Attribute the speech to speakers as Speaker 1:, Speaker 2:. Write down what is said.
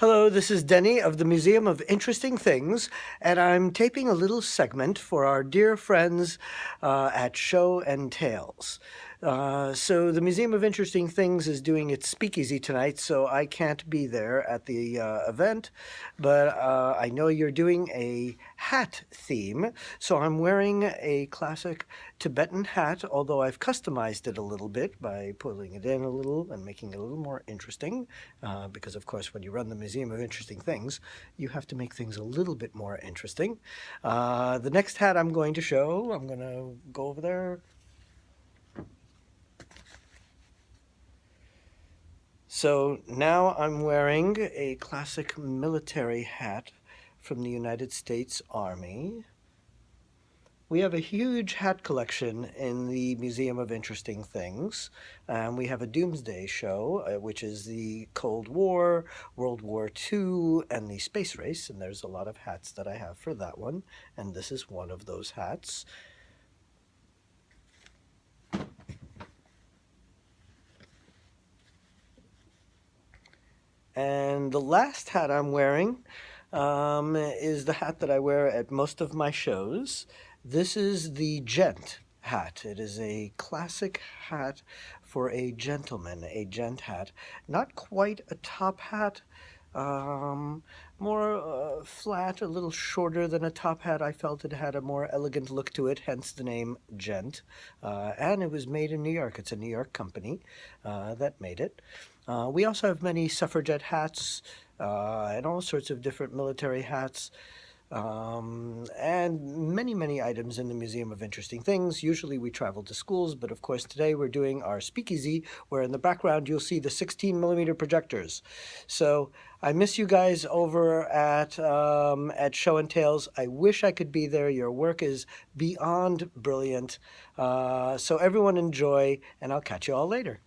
Speaker 1: Hello, this is Denny of the Museum of Interesting Things, and I'm taping a little segment for our dear friends at Show and Tales. So the Museum of Interesting Things is doing its Speakeasy tonight, so I can't be there at the event, but I know you're doing a hat theme, so I'm wearing a classic Tibetan hat, although I've customized it a little bit by pulling it in a little and making it a little more interesting, because of course when you run the Museum of Interesting Things, you have to make things a little bit more interesting. The next hat I'm going to show, I'm going to go over there. So now I'm wearing a classic military hat from the United States Army. We have a huge hat collection in the Museum of Interesting Things. We have a Doomsday show, which is the Cold War, World War II, and the space race. And there's a lot of hats that I have for that one. And this is one of those hats. And the last hat I'm wearing is the hat that I wear at most of my shows. This is the Gent hat. It is a classic hat for a gentleman, a gent hat. Not quite a top hat, more flat, a little shorter than a top hat. I felt it had a more elegant look to it, hence the name Gent. And it was made in New York. It's a New York company that made it. We also have many suffragette hats and all sorts of different military hats. And many items in the Museum of Interesting Things. Usually we travel to schools, but of course today we're doing our Speakeasy, where in the background you'll see the 16mm projectors. So I miss you guys over at Show and Tales. I wish I could be there. Your work is beyond brilliant. So everyone enjoy, and I'll catch you all later.